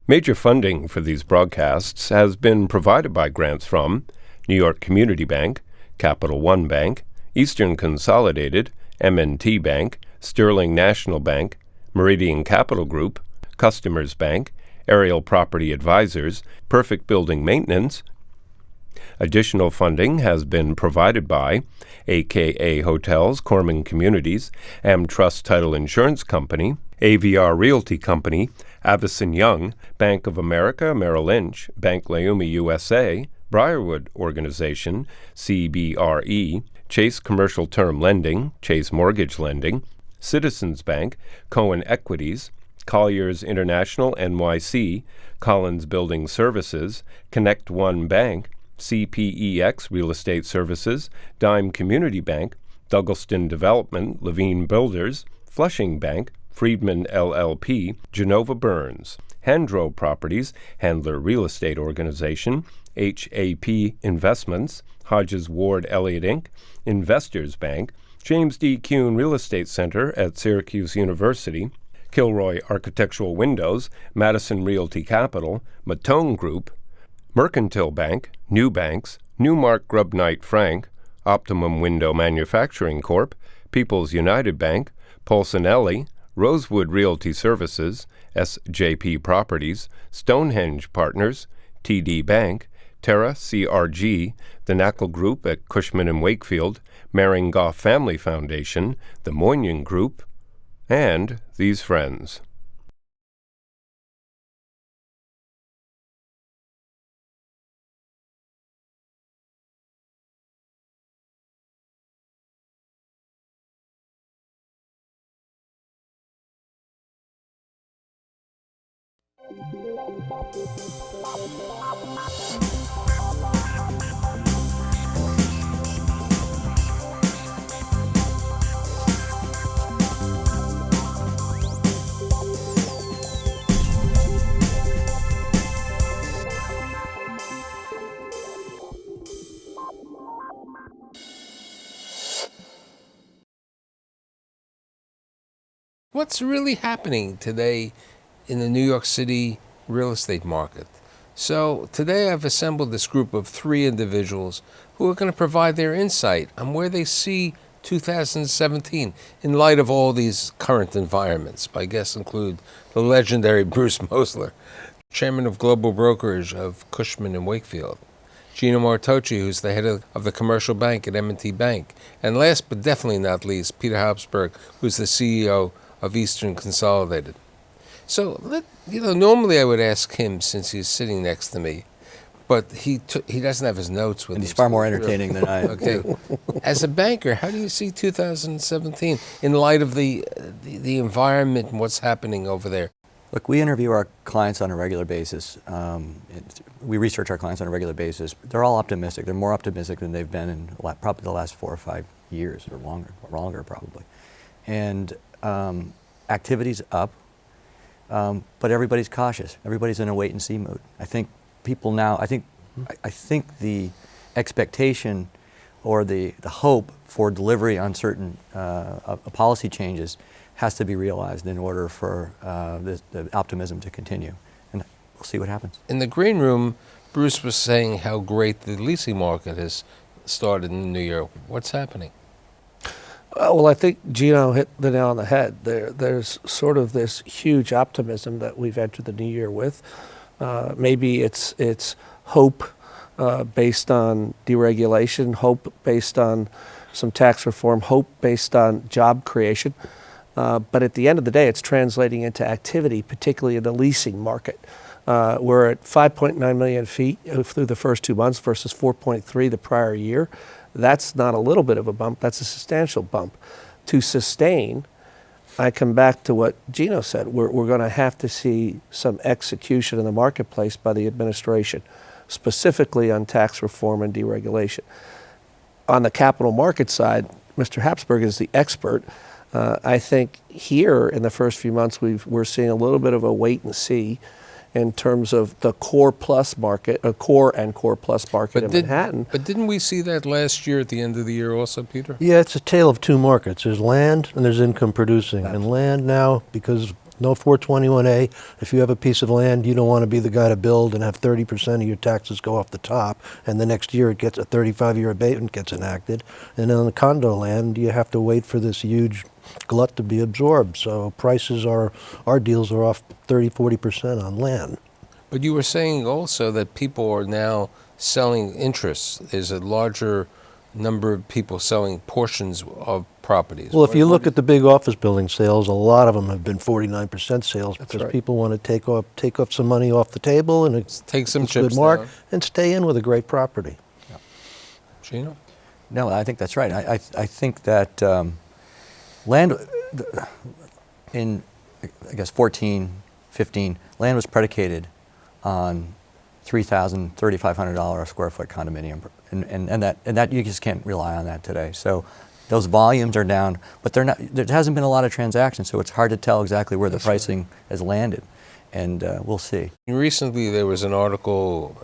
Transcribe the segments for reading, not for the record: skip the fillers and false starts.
Major funding for these broadcasts has been provided by grants from New York Community Bank, Capital One Bank, Eastern Consolidated, M&T Bank, Sterling National Bank, Meridian Capital Group, Customers Bank, Aerial Property Advisors, Perfect Building Maintenance. Additional funding has been provided by AKA Hotels, Corman Communities, AmTrust Title Insurance Company, AVR Realty Company, Avison Young, Bank of America, Merrill Lynch, Bank Leumi USA, Briarwood Organization, CBRE, Chase Commercial Term Lending, Chase Mortgage Lending, Citizens Bank, Cohen Equities, Colliers International NYC, Collins Building Services, Connect One Bank, CPEX Real Estate Services, Dime Community Bank, Douglaston Development, Levine Builders, Flushing Bank, Friedman LLP, Genova Burns, Handro Properties, Handler Real Estate Organization, HAP Investments, Hodges Ward Elliott Inc., Investors Bank, James D. Kuhn Real Estate Center at Syracuse University, Kilroy Architectural Windows, Madison Realty Capital, Matone Group, Mercantile Bank, New Banks, Newmark Grubb Knight Frank, Optimum Window Manufacturing Corp., People's United Bank, Polsonelli, Rosewood Realty Services, SJP Properties, Stonehenge Partners, TD Bank, Terra CRG, the Knackle Group at Cushman and Wakefield, Maring Goff Family Foundation, the Moynihan Group, and these friends. What's really happening today in the New York City real estate market? So today I've assembled this group of 3 individuals who are going to provide their insight on where they see 2017 in light of all these current environments. My guests include the legendary Bruce Mosler, chairman of global brokerage of Cushman and Wakefield, Gino Martocci, who's the head of the commercial bank at M&T Bank, and last but definitely not least, Peter Hauspurg, who's the CEO of Eastern Consolidated. So, normally I would ask him since he's sitting next to me, but he doesn't have his notes with him. And he's far more entertaining than I am. Okay. As a banker, how do you see 2017 in light of the environment and what's happening over there? Look, we interview our clients on a regular basis. We research our clients on a regular basis. They're all optimistic. They're more optimistic than they've been in probably the last 4 or 5 years or longer probably. And activity's up, but everybody's cautious. Everybody's in a wait and see mode. I think people now, I think the expectation or the hope for delivery on certain policy changes has to be realized in order for the optimism to continue. And we'll see what happens. In the green room, Bruce was saying how great the leasing market has started in the new year. What's happening? Well, I think Gino hit the nail on the head. There's sort of this huge optimism that we've entered the new year with. Maybe it's hope based on deregulation, hope based on some tax reform, hope based on job creation. But at the end of the day, it's translating into activity, particularly in the leasing market. We're at 5.9 million feet through the first 2 months versus 4.3 the prior year. That's not a little bit of a bump, that's a substantial bump. To sustain, I come back to what Gino said, we're going to have to see some execution in the marketplace by the administration, specifically on tax reform and deregulation. On the capital market side, Mr. Hauspurg is the expert. I think here in the first few months we're seeing a little bit of a wait and see in terms of the core plus market, core and core plus market in Manhattan. But didn't we see that last year at the end of the year also, Peter? Yeah, it's a tale of 2 markets. There's land and there's income producing. And land now, because No 421A. If you have a piece of land, you don't want to be the guy to build and have 30% of your taxes go off the top, and the next year it gets a 35-year abatement gets enacted. And on the condo land, you have to wait for this huge glut to be absorbed. So prices our deals are off 30-40% on land. But you were saying also that people are now selling interests. There's a larger number of people selling portions of properties. Well, if you look at the big office building sales, a lot of them have been 49% sales because right. people want to take up some money off the table and Take some it's chips good mark down. and stay in with a great property. Gino? No, I think that's right. I think that land in, I guess, 14, 15, land was predicated on $3,000, $3,500 a square foot condominium, and that you just can't rely on that today. So those volumes are down, but they're not. There hasn't been a lot of transactions, so it's hard to tell exactly where the pricing has landed, and we'll see. Recently, there was an article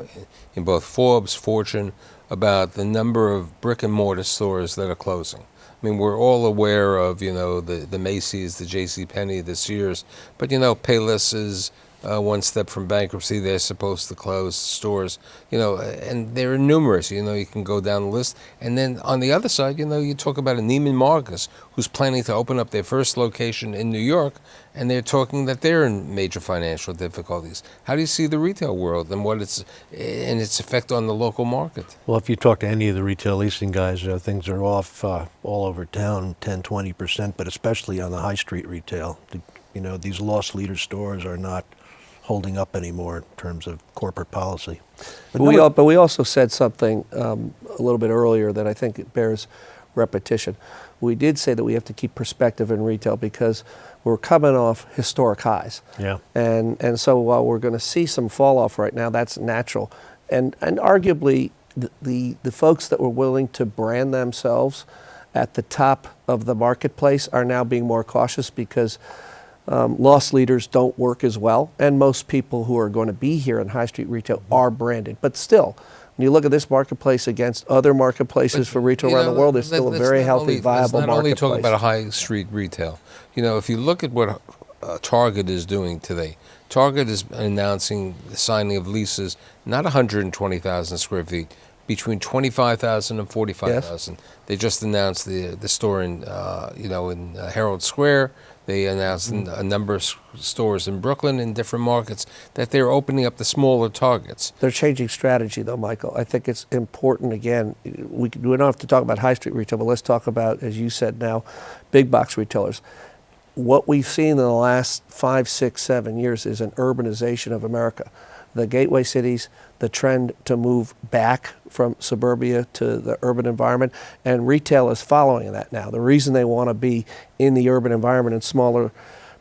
in both Forbes, Fortune, about the number of brick and mortar stores that are closing. I mean, we're all aware of, the Macy's, the JCPenney, the Sears, but, Payless is one step from bankruptcy. They're supposed to close stores, and there are numerous, you can go down the list. And then on the other side, you talk about a Neiman Marcus who's planning to open up their first location in New York, and they're talking that they're in major financial difficulties. How do you see the retail world and its effect on the local market? Well, if you talk to any of the retail leasing guys, things are off all over town, 10, 20%, but especially on the high street retail. These loss leader stores are not holding up anymore in terms of corporate policy. But we also said something a little bit earlier that I think it bears repetition. We did say that we have to keep perspective in retail because we're coming off historic highs. Yeah. And so while we're going to see some fall off right now, that's natural. And arguably the folks that were willing to brand themselves at the top of the marketplace are now being more cautious because loss leaders don't work as well, and most people who are going to be here in high street retail are branded. But still, when you look at this marketplace against other marketplaces for retail around the world, there's still a very healthy, viable marketplace. Not only talking marketplace. about a high street retail. If you look at what Target is doing today, Target is announcing the signing of leases, not 120,000 square feet, between 25,000 and 45,000. Yes. They just announced the store in Herald Square. They announced a number of stores in Brooklyn in different markets that they're opening up the smaller targets. They're changing strategy, though, Michael. I think it's important, again, we don't have to talk about high street retail, but let's talk about, as you said now, big box retailers. What we've seen in the last 5, 6, 7 years is an urbanization of America. The gateway cities, the trend to move back from suburbia to the urban environment, and retail is following that now. The reason they want to be in the urban environment in smaller,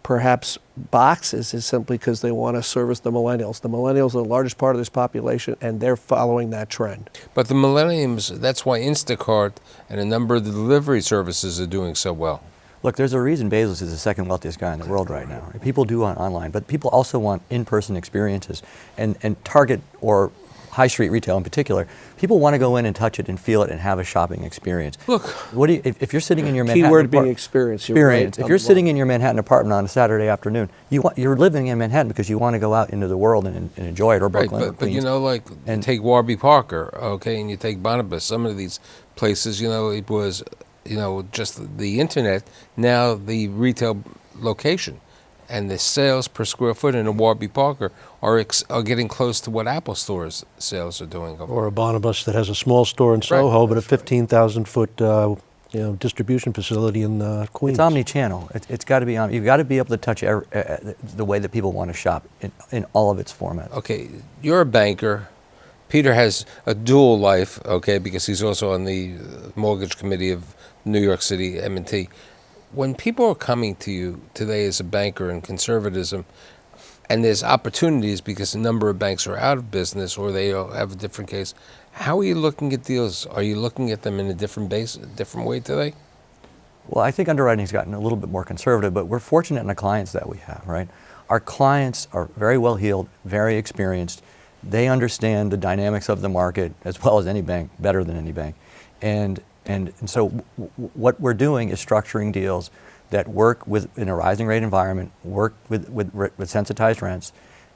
perhaps, boxes is simply because they want to service the millennials. The millennials are the largest part of this population, and they're following that trend. But the millennials, that's why Instacart and a number of the delivery services are doing so well. Look, there's a reason Bezos is the second wealthiest guy in the world right now. People do want online, but people also want in-person experiences. And Target, or high street retail in particular, people want to go in and touch it and feel it and have a shopping experience. Look, if you're sitting in your Manhattan keyword being experience. Experience. If you're sitting in your Manhattan apartment on a Saturday afternoon, you're living in Manhattan because you want to go out into the world and enjoy it, or Brooklyn, right, or Queens. and take Warby Parker, okay, and you take Barnabas. Some of these places, it was, just the internet. Now the retail location and the sales per square foot in a Warby Parker are getting close to what Apple Store's sales are doing. Or a Barnabas that has a small store in Soho, but a 15,000 foot distribution facility in Queens. It's omni-channel. It's got to be you've got to be able to touch the way that people want to shop in all of its formats. Okay, you're a banker. Peter has a dual life, okay, because he's also on the mortgage committee of New York City M&T. When people are coming to you today as a banker in conservatism, and there's opportunities because a number of banks are out of business or they have a different case, how are you looking at deals? Are you looking at them in a different way today? Well, I think underwriting's gotten a little bit more conservative, but we're fortunate in the clients that we have, right? Our clients are very well heeled, very experienced. They understand the dynamics of the market as well as any bank, better than any bank. And so what we're doing is structuring deals that work in a rising rate environment, work with sensitized rents,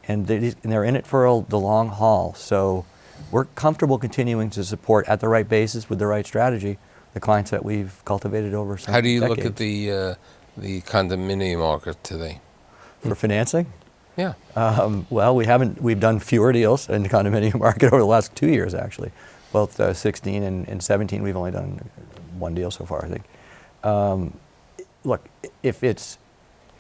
and they're in it for the long haul. So we're comfortable continuing to support at the right basis with the right strategy the clients that we've cultivated over some decades. How do you look at the condominium market today? For financing? Yeah. Well, we've done fewer deals in the condominium market over the last 2 years, actually. Both 16 and 17, we've only done one deal so far, I think. Look, if it's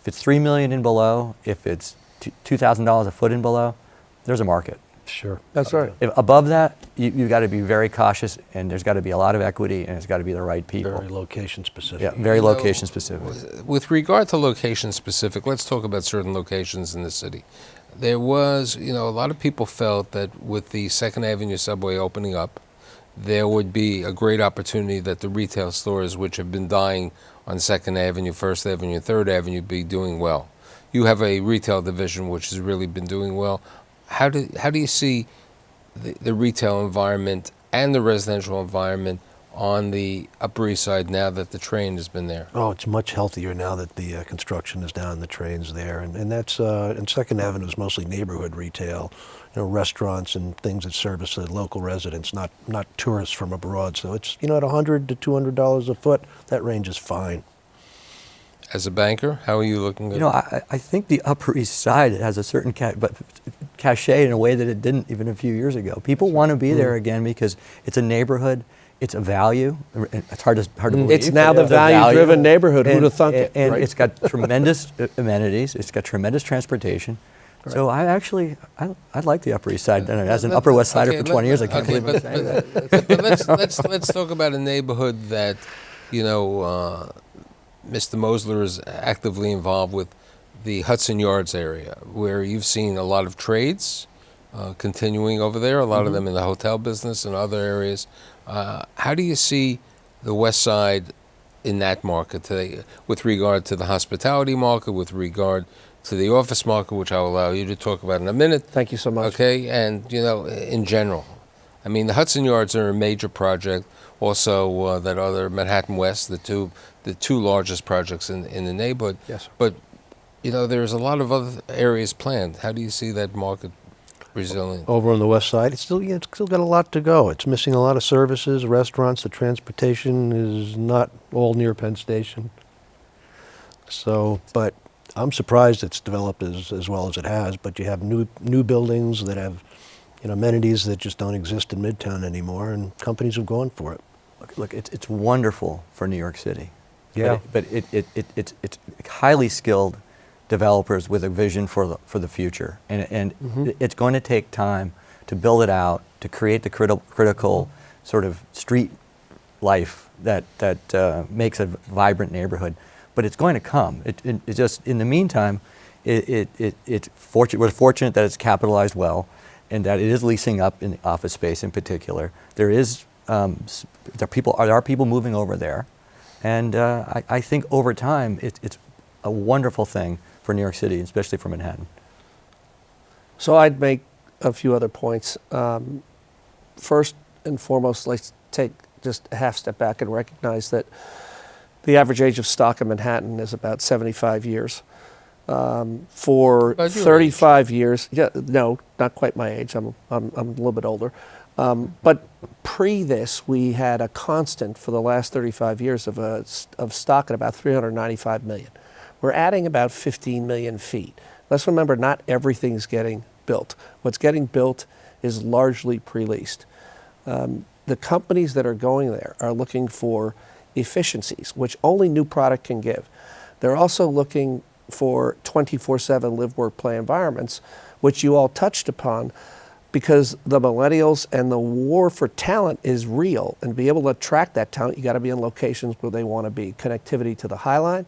$3 million and below, if it's $2,000 a foot and below, there's a market. Sure. That's right. If above that, you've got to be very cautious, and there's got to be a lot of equity, and it's got to be the right people. Very location specific. Yeah, very location specific. With regard to location specific, let's talk about certain locations in the city. There was, a lot of people felt that with the 2nd Avenue subway opening up, there would be a great opportunity that the retail stores, which have been dying on 2nd Avenue, 1st Avenue, 3rd Avenue, be doing well. You have a retail division which has really been doing well. How do you see the retail environment and the residential environment on the Upper East Side now that the train has been there? Oh, it's much healthier now that the construction is down and the train's there. And that's, and 2nd Avenue is mostly neighborhood retail, restaurants and things that service the local residents, not tourists from abroad. So it's, at $100 to $200 a foot, that range is fine. As a banker, how are you looking at it? I think the Upper East Side has a certain cachet in a way that it didn't even a few years ago. People want to be there again because it's a neighborhood, it's a value. It's hard to believe. It's now the value-driven neighborhood. Who'd have thunk it? And right? it's got tremendous amenities. It's got tremendous transportation. Right. So I like the Upper East Side. As an Upper West Sider for 20 years, I can't believe I'm saying that. But let's talk about a neighborhood that, Mr. Mosler is actively involved with, the Hudson Yards area, where you've seen a lot of trades continuing over there, a lot of them in the hotel business and other areas. How do you see the West Side in that market today with regard to the hospitality market, with regard to the office market, which I'll allow you to talk about in a minute? Thank you so much. Okay, and, in general. I mean, the Hudson Yards are a major project. Also, that other Manhattan West, the two largest projects in the neighborhood. Yes. But, there's a lot of other areas planned. How do you see that market resilient? Over on the west side, it's still got a lot to go. It's missing a lot of services, restaurants. The transportation is not all near Penn Station. So, but I'm surprised it's developed as well as it has. But you have new buildings that have, amenities that just don't exist in Midtown anymore, and companies have gone for it. Look, it's wonderful for New York City. Yeah. But it's highly skilled developers with a vision for the future, and it's going to take time to build it out, to create the critical sort of street life that makes a vibrant neighborhood. But it's going to come. It just, in the meantime, we're fortunate that it's capitalized well, and that it is leasing up in office space in particular. There are people moving over there, and I think over time it's a wonderful thing for New York City, especially for Manhattan. So I'd make a few other points. First and foremost, let's take just a half step back and recognize that the average age of stock in Manhattan is about 75 years. For 35 years, no, not quite my age. I'm a little bit older. But pre this, we had a constant for the last 35 years of stock at about 395 million. We're adding about 15 million feet. Let's remember, not everything's getting built. What's getting built is largely pre-leased. The companies that are going there are looking for efficiencies, which only new product can give. They're also looking for 24/7 live, work, play environments, which you all touched upon, because the millennials and the war for talent is real. And to be able to attract that talent, you got to be in locations where they want to be. Connectivity to the High Line,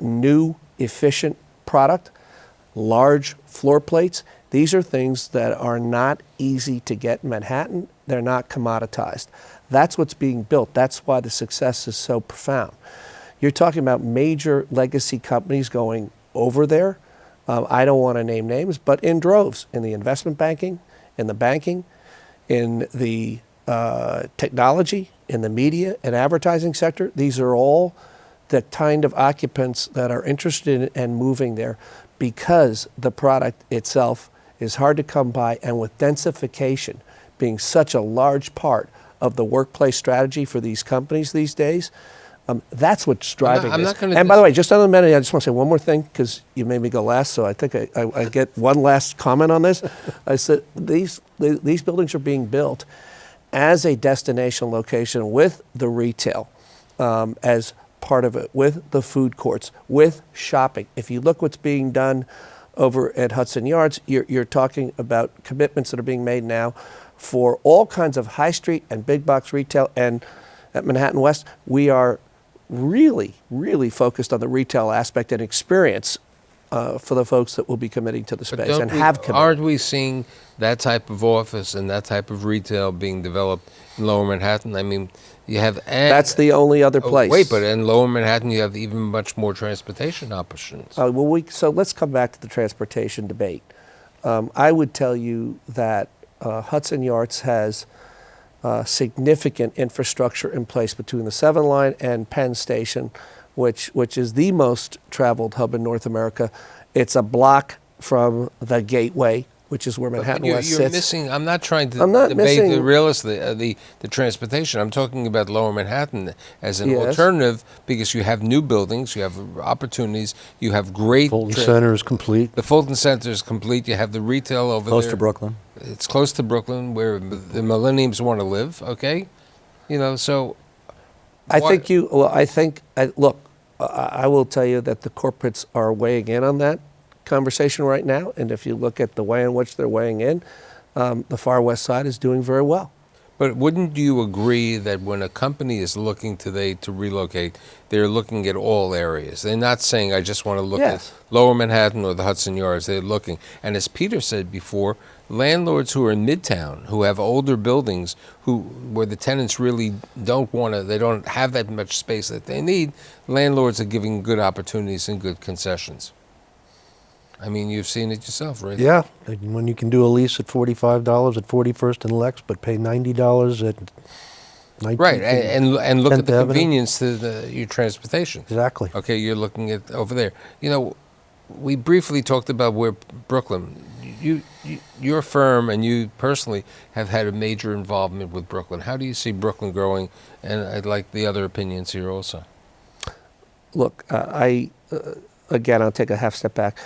new, efficient product, large floor plates. These are things that are not easy to get in Manhattan. They're not commoditized. That's what's being built. That's why the success is so profound. You're talking about major legacy companies going over there. I don't want to name names, but in droves, in the investment banking, in the technology, in the media and advertising sector. These are all the kind of occupants that are interested in and moving there, because the product itself is hard to come by, and with densification being such a large part of the workplace strategy for these companies these days, that's what's driving I'm this. not gonna And by the way, just on a minute, I just want to say one more thing, because you made me go last, so I think I get one last comment on this. I said these buildings are being built as a destination location with the retail as part of it, with the food courts, with shopping. If you look what's being done over at Hudson Yards, you're talking about commitments that are being made now for all kinds of high street and big box retail. And at Manhattan West, we are really, really focused on the retail aspect and experience for the folks that will be committing to the space and have committed. Aren't we seeing that type of office and that type of retail being developed in Lower Manhattan? I mean, you have... That's the only other place. Wait, but in Lower Manhattan, you have even much more transportation options. So let's come back to the transportation debate. I would tell you that Hudson Yards has significant infrastructure in place between the 7 Line and Penn Station, which is the most traveled hub in North America. It's a block from the Gateway, which is where Manhattan West you're sits. missing. I'm not trying to debate missing the real estate, the transportation. I'm talking about Lower Manhattan as an Yes. alternative, because you have new buildings, you have opportunities, you have great. Fulton Center is complete. The Fulton Center is complete. You have the retail over Close there. to Brooklyn. It's close to Brooklyn, where the millenniums want to live. Okay, so. I will tell you that the corporates are weighing in on that conversation right now, and if you look at the way in which they're weighing in, the Far West Side is doing very well. But wouldn't you agree that when a company is looking today to relocate, they're looking at all areas? They're not saying, I just want to look Yes. at Lower Manhattan or the Hudson Yards. They're looking. And as Peter said before, landlords who are in Midtown, who have older buildings, where the tenants really they don't have that much space that they need, landlords are giving good opportunities and good concessions. I mean, you've seen it yourself, right? Yeah, and when you can do a lease at $45 at 41st and Lex, but pay $90 at 19th. Right, and look at 10th the Avenue. convenience to your transportation. Exactly. Okay, you're looking at over there. We briefly talked about where Brooklyn. Your firm and you personally have had a major involvement with Brooklyn. How do you see Brooklyn growing? And I'd like the other opinions here also. Look, again, I'll take a half step back.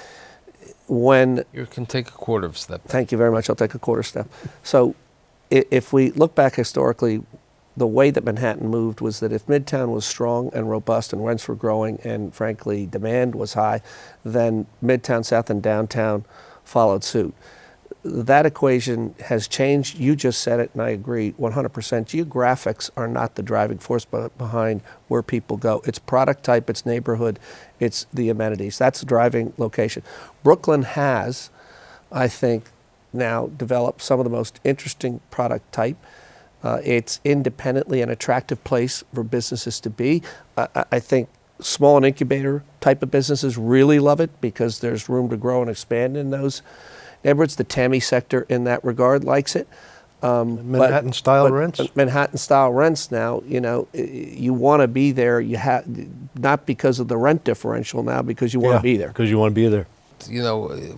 You can take a quarter of a step back. Thank you very much. I'll take a quarter step. So if we look back historically, the way that Manhattan moved was that if Midtown was strong and robust and rents were growing and, frankly, demand was high, then Midtown South and downtown followed suit. That equation has changed. You just said it, and I agree 100%. Geographics are not the driving force behind where people go. It's product type, it's neighborhood, it's the amenities. That's the driving location. Brooklyn has, I think, now developed some of the most interesting product type. It's independently an attractive place for businesses to be. I think small and incubator type of businesses really love it because there's room to grow and expand in those neighborhoods. The TAMI sector in that regard likes it. Manhattan-style rents? Manhattan-style rents now, you want to be there. You have not because of the rent differential now, because you want to be there. Because you want to be there.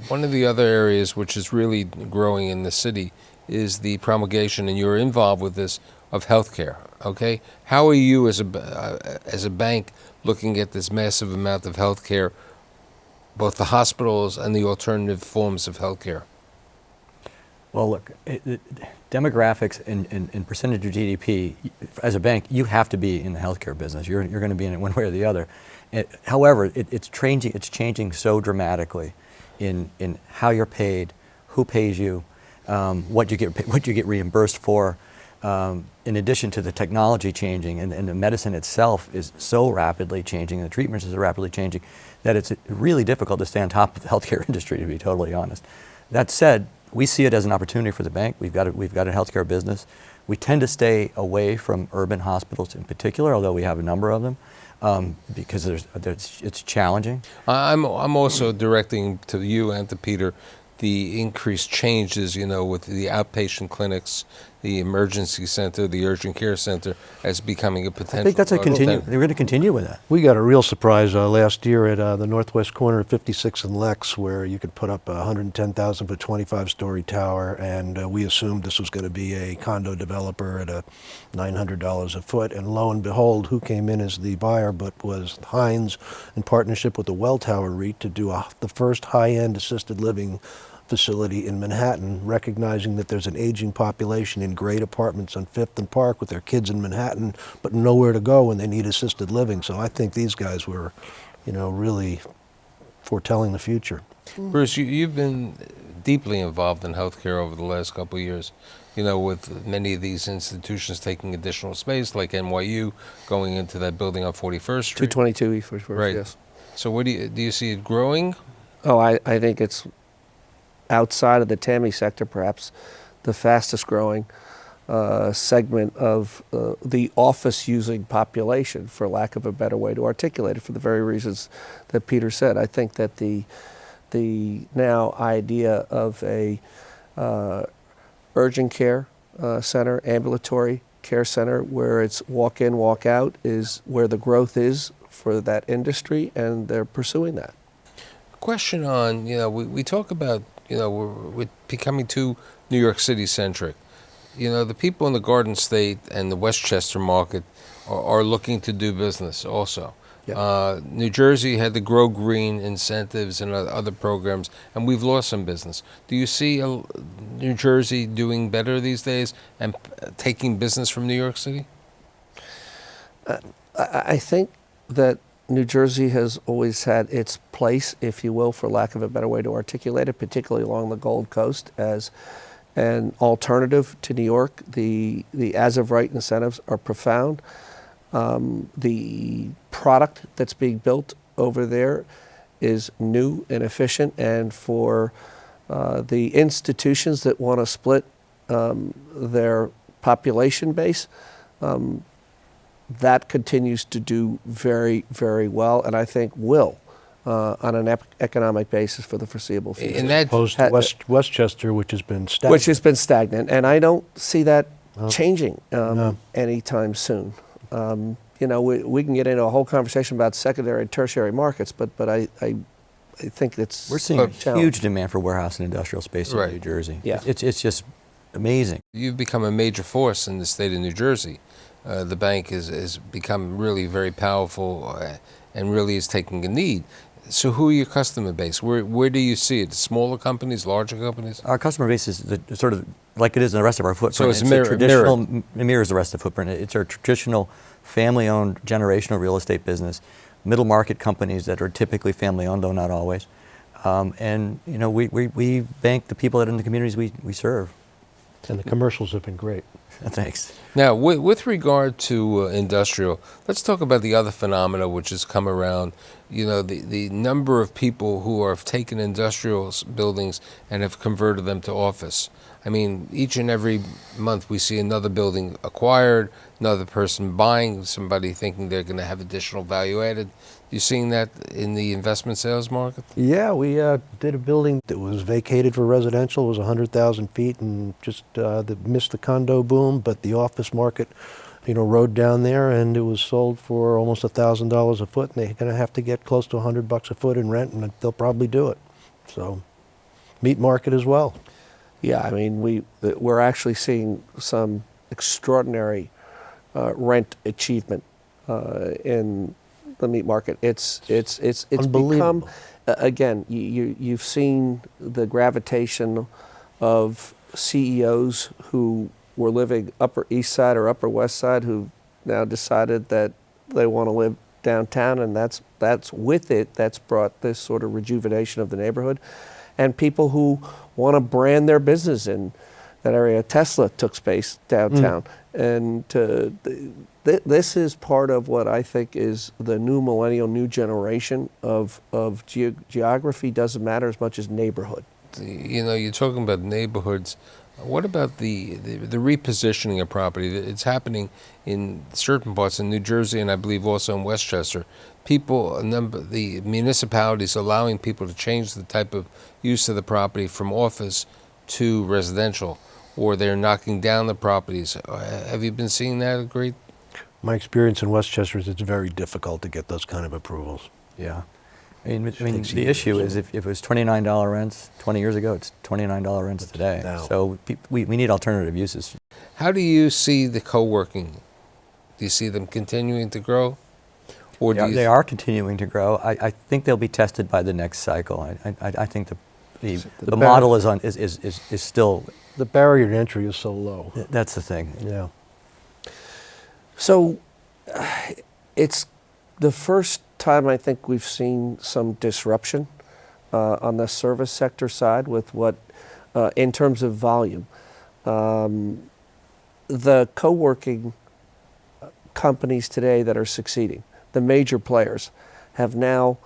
One of the other areas which is really growing in the city is the promulgation, and you're involved with this, of healthcare. Okay, how are you as a bank looking at this massive amount of healthcare, both the hospitals and the alternative forms of healthcare? Well, look, demographics and percentage of GDP, as a bank, you have to be in the healthcare business. You're going to be in it one way or the other. However, it's changing so dramatically in how you're paid, who pays you, what you get reimbursed for. In addition to the technology changing, and the medicine itself is so rapidly changing, and the treatments are rapidly changing, that it's really difficult to stay on top of the healthcare industry, to be totally honest. That said, we see it as an opportunity for the bank. We've got a healthcare business. We tend to stay away from urban hospitals in particular, although we have a number of them, because it's challenging. I'm also directing to you and to Peter the increased changes, with the outpatient clinics, the emergency center, the urgent care center, as becoming a potential. I think that's a continue. then- They're going to continue with that. We got a real surprise last year at the northwest corner of 56 and Lex, where you could put up a 110,000 foot 25-story tower, and we assumed this was going to be a condo developer at a $900 a foot, and lo and behold, who came in as the buyer but was Hines in partnership with the Welltower REIT to do the first high-end assisted living facility in Manhattan, recognizing that there's an aging population in great apartments on 5th and Park with their kids in Manhattan, but nowhere to go when they need assisted living. So I think these guys were, really foretelling the future. Bruce, you've been deeply involved in healthcare over the last couple of years. With many of these institutions taking additional space, like NYU going into that building on 41st Street. 222 East 41st, Right. yes. So do you see it growing? Oh, I think it's outside of the TAMI sector, perhaps the fastest growing segment of the office-using population, for lack of a better way to articulate it, for the very reasons that Peter said. I think that the now idea of a urgent care center, ambulatory care center, where it's walk in, walk out, is where the growth is for that industry, and they're pursuing that. Question on, we talk about, we're becoming too New York City centric. The people in the Garden State and the Westchester market are looking to do business also. Yep. New Jersey had the Grow Green incentives and other programs, and we've lost some business. Do you see New Jersey doing better these days and taking business from New York City? I think that New Jersey has always had its place, if you will, for lack of a better way to articulate it, particularly along the Gold Coast, as an alternative to New York. The as-of-right incentives are profound. The product that's being built over there is new and efficient, and for the institutions that want to split their population base, that continues to do very, very well, and I think will on an economic basis for the foreseeable future. And that Opposed to Westchester, which has been stagnant. Which has been stagnant, and I don't see that No. changing No. anytime soon. We can get into a whole conversation about secondary and tertiary markets, but I think it's We're seeing a a challenge. huge demand for warehouse and industrial space in Right. New Jersey. Yeah. It's just amazing. You've become a major force in the state of New Jersey. The bank has become really very powerful and really is taking a need. So who are your customer base? Where do you see it? Smaller companies, larger companies? Our customer base is sort of like it is in the rest of our footprint. So it's a traditional, it mirrors the rest of the footprint. It's our traditional family-owned generational real estate business, middle market companies that are typically family-owned, though not always. And we bank the people that are in the communities we serve. And the commercials have been great. Thanks. Now, with regard to industrial, let's talk about the other phenomena which has come around. The number of people who have taken industrial buildings and have converted them to office. I mean, each and every month we see another building acquired, another person buying, somebody thinking they're going to have additional value added. You seeing that in the investment sales market? Yeah, we did a building that was vacated for residential. It was 100,000 feet and just missed the condo boom, but the office market, rode down there, and it was sold for almost $1,000 a foot, and they're going to have to get close to $100 a foot in rent, and they'll probably do it. So, meat market as well. Yeah, I mean, we're actually seeing some extraordinary rent achievement in the meat market. It's Unbelievable. become, again, you've seen the gravitation of CEOs who were living Upper East Side or Upper West Side, who now decided that they want to live downtown, and that's brought this sort of rejuvenation of the neighborhood. And people who want to brand their business in that area. Tesla took space downtown. And this is part of what I think is the new millennial, new generation of geography doesn't matter as much as neighborhood. You're talking about neighborhoods. What about the repositioning of property? It's happening in certain parts of New Jersey, and I believe also in Westchester. The municipalities allowing people to change the type of use of the property from office to residential, or they're knocking down the properties. Have you been seeing that a great? My experience in Westchester is it's very difficult to get those kind of approvals. Yeah. I mean, Takes the years. issue is if it was $29 rents 20 years ago, it's $29 rents today. now. So we need alternative uses. How do you see the co-working? Do you see them continuing to grow? Or do you They are continuing to grow. I think they'll be tested by the next cycle. I think the model is still, The barrier to entry is so low. that's the thing. Yeah. So it's the first time I think we've seen some disruption on the service sector side with what, in terms of volume. The co-working companies today that are succeeding, the major players, have now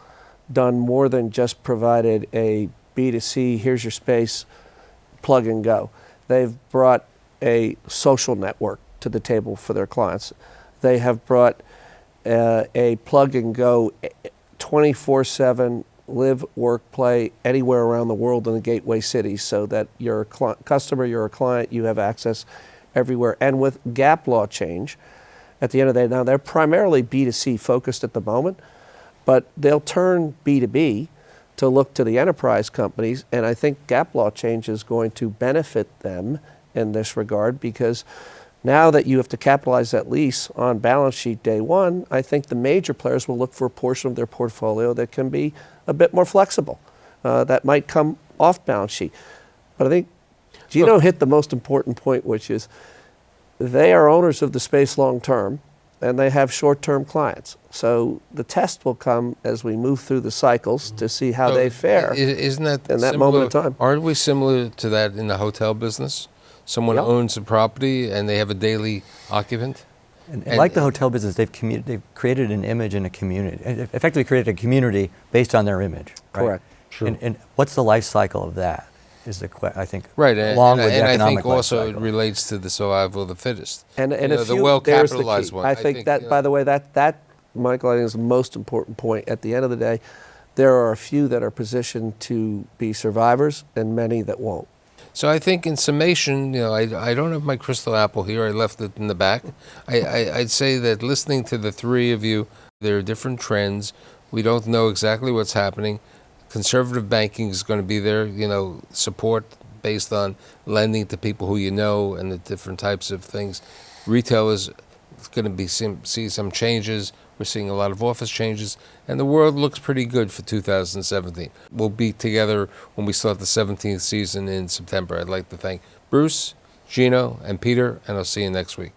done more than just provided a B2C, here's your space, plug and go. They've brought a social network to the table for their clients. They have brought a plug and go 24/7 live, work, play anywhere around the world in the gateway cities, so that you're a customer, you're a client, you have access everywhere. And with gap law change, at the end of the day, now they're primarily B2C focused at the moment, but they'll turn B2B to look to the enterprise companies, and I think gap law change is going to benefit them in this regard, because now that you have to capitalize that lease on balance sheet day one, I think the major players will look for a portion of their portfolio that can be a bit more flexible, that might come off balance sheet. But I think Gino hit the most important point, which is they are owners of the space long term, and they have short-term clients. So the test will come as we move through the cycles to see how they fare. Isn't that in that similar, moment of time. Aren't we similar to that in the hotel business? Someone Yep. owns a property and they have a daily occupant? And like the hotel business, they've created an image in a community, effectively created a community based on their image. Right? Correct. Sure. And what's the life cycle of that? Is I think Right, along with the and I economic think life also it cycle. relates to the survival of the fittest. And You if know, the there's the well-capitalized key. one. I think that, by the way, that Michael, I think is the most important point. At the end of the day, there are a few that are positioned to be survivors, and many that won't. So I think in summation, I don't have my crystal apple here. I left it in the back. I'd say that listening to the three of you, there are different trends. We don't know exactly what's happening. Conservative banking is going to be there, support based on lending to people who you know and the different types of things. Retail is going to see some changes. We're seeing a lot of office changes, and the world looks pretty good for 2017. We'll be together when we start the 17th season in September. I'd like to thank Bruce, Gino, and Peter, and I'll see you next week.